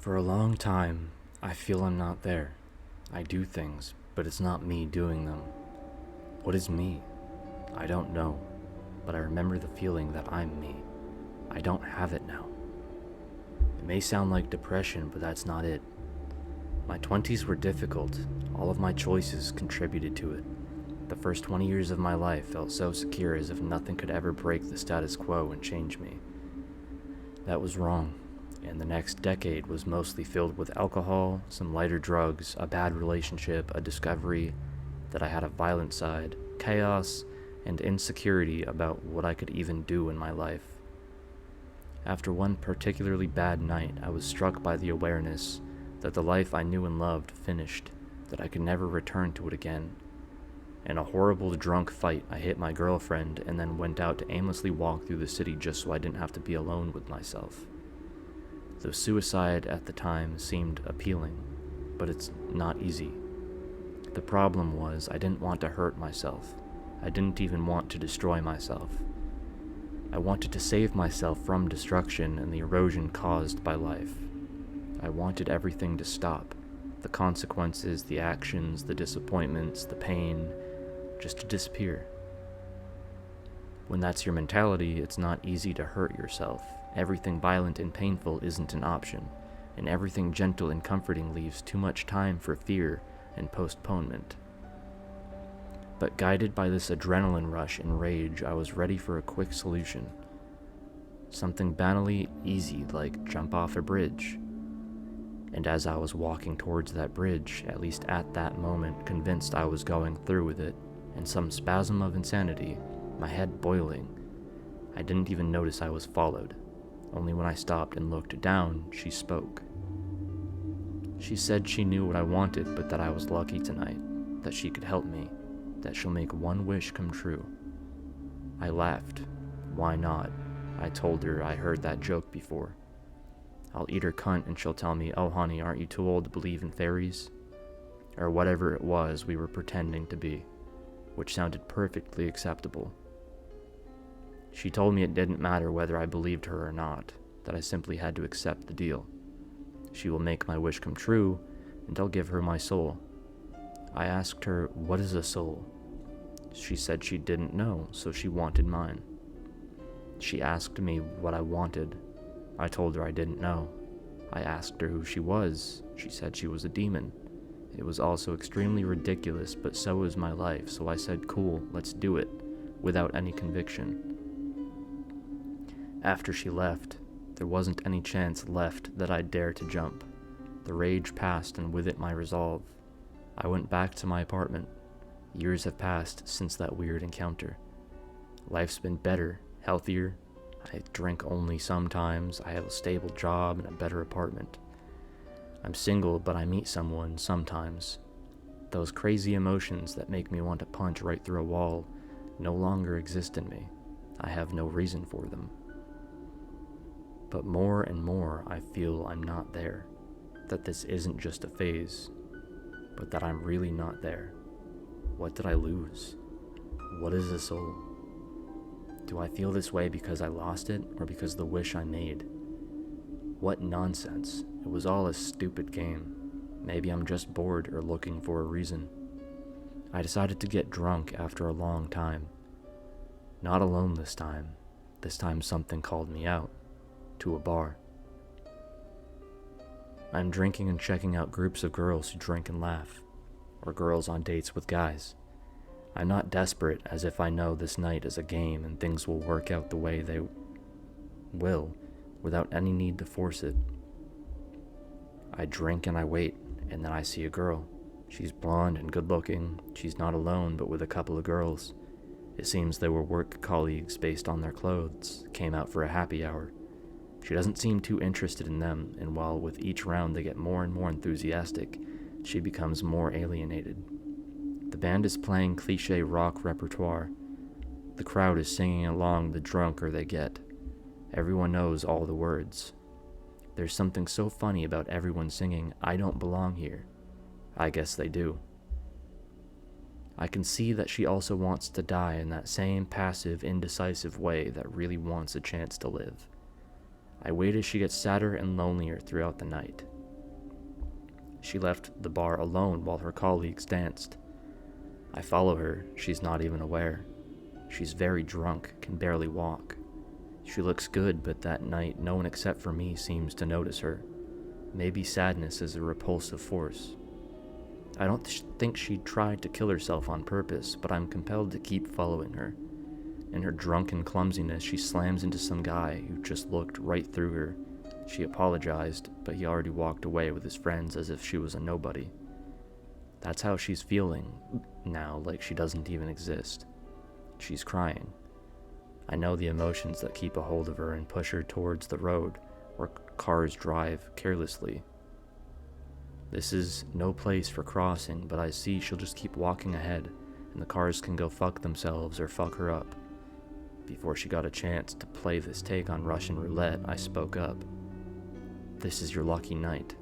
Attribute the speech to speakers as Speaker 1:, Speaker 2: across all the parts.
Speaker 1: For a long time, I feel I'm not there. I do things, but it's not me doing them. What is me? I don't know, but I remember the feeling that I'm me. I don't have it now. It may sound like depression, but that's not it. My 20s were difficult. All of my choices contributed to it. The first 20 years of my life felt so secure, as if nothing could ever break the status quo and change me. That was wrong, and the next decade was mostly filled with alcohol, some lighter drugs, a bad relationship, a discovery that I had a violent side, chaos, and insecurity about what I could even do in my life. After one particularly bad night, I was struck by the awareness that the life I knew and loved finished, that I could never return to it again. In a horrible drunk fight, I hit my girlfriend and then went out to aimlessly walk through the city just so I didn't have to be alone with myself. Though suicide at the time seemed appealing, but it's not easy. The problem was I didn't want to hurt myself. I didn't even want to destroy myself. I wanted to save myself from destruction and the erosion caused by life. I wanted everything to stop. The consequences, the actions, the disappointments, the pain, just to disappear. When that's your mentality, it's not easy to hurt yourself. Everything violent and painful isn't an option, and everything gentle and comforting leaves too much time for fear and postponement. But guided by this adrenaline rush and rage, I was ready for a quick solution. Something banally easy, like jump off a bridge. And as I was walking towards that bridge, at least at that moment, convinced I was going through with it, in some spasm of insanity, my head boiling, I didn't even notice I was followed. Only when I stopped and looked down, she spoke. She said she knew what I wanted, but that I was lucky tonight, that she could help me, that she'll make one wish come true. I laughed. Why not? I told her I heard that joke before. I'll eat her cunt and she'll tell me, "Oh honey, aren't you too old to believe in fairies?" Or whatever it was we were pretending to be, which sounded perfectly acceptable. She told me it didn't matter whether I believed her or not, that I simply had to accept the deal. She will make my wish come true, and I'll give her my soul. I asked her, "What is a soul?" She said she didn't know, so she wanted mine. She asked me what I wanted. I told her I didn't know. I asked her who she was. She said she was a demon. It was also extremely ridiculous, but so was my life, so I said, "Cool, let's do it," without any conviction. After she left, there wasn't any chance left that I'd dare to jump. The rage passed, and with it my resolve. I went back to my apartment. Years have passed since that weird encounter. Life's been better, healthier. I drink only sometimes. I have a stable job and a better apartment. I'm single, but I meet someone sometimes. Those crazy emotions that make me want to punch right through a wall no longer exist in me. I have no reason for them. But more and more I feel I'm not there, that this isn't just a phase, but that I'm really not there. What did I lose? What is a soul? Do I feel this way because I lost it, or because of the wish I made? What nonsense. It was all a stupid game. Maybe I'm just bored or looking for a reason. I decided to get drunk after a long time. Not alone this time. This time something called me out. To a bar. I'm drinking and checking out groups of girls who drink and laugh, or girls on dates with guys. I'm not desperate, as if I know this night is a game and things will work out the way they will, without any need to force it. I drink and I wait, and then I see a girl. She's blonde and good looking. She's not alone, but with a couple of girls. It seems they were work colleagues based on their clothes, came out for a happy hour. She doesn't seem too interested in them, and while with each round they get more and more enthusiastic, she becomes more alienated. The band is playing cliché rock repertoire. The crowd is singing along the drunker they get. Everyone knows all the words. There's something so funny about everyone singing, "I don't belong here." I guess they do. I can see that she also wants to die in that same passive, indecisive way that really wants a chance to live. I wait as she gets sadder and lonelier throughout the night. She left the bar alone while her colleagues danced. I follow her, she's not even aware. She's very drunk, can barely walk. She looks good, but that night no one except for me seems to notice her. Maybe sadness is a repulsive force. I don't think she tried to kill herself on purpose, but I'm compelled to keep following her. In her drunken clumsiness, she slams into some guy who just looked right through her. She apologized, but he already walked away with his friends as if she was a nobody. That's how she's feeling now, like she doesn't even exist. She's crying. I know the emotions that keep a hold of her and push her towards the road where cars drive carelessly. This is no place for crossing, but I see she'll just keep walking ahead, and the cars can go fuck themselves or fuck her up. Before she got a chance to play this take on Russian roulette, I spoke up. This is your lucky night.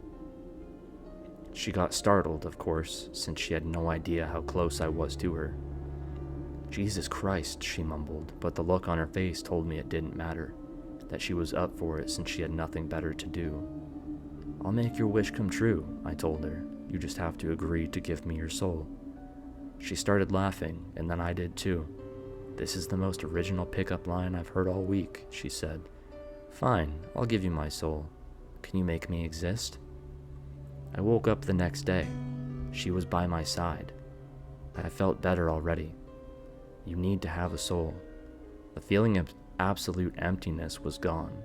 Speaker 1: She got startled, of course, since she had no idea how close I was to her. Jesus Christ, she mumbled, but the look on her face told me it didn't matter, that she was up for it since she had nothing better to do. I'll make your wish come true, I told her. You just have to agree to give me your soul. She started laughing, and then I did too. This is the most original pickup line I've heard all week, she said. Fine, I'll give you my soul. Can you make me exist? I woke up the next day. She was by my side. I felt better already. You need to have a soul. The feeling of absolute emptiness was gone.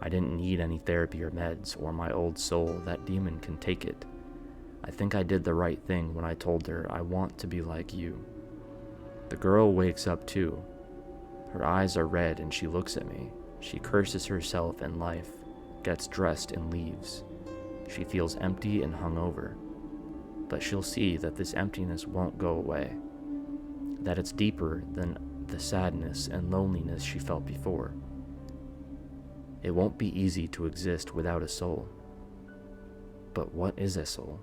Speaker 1: I didn't need any therapy or meds, or my old soul. That demon can take it. I think I did the right thing when I told her I want to be like you. The girl wakes up too. Her eyes are red and she looks at me. She curses herself and life, gets dressed and leaves. She feels empty and hungover. But she'll see that this emptiness won't go away. That it's deeper than the sadness and loneliness she felt before. It won't be easy to exist without a soul. But what is a soul?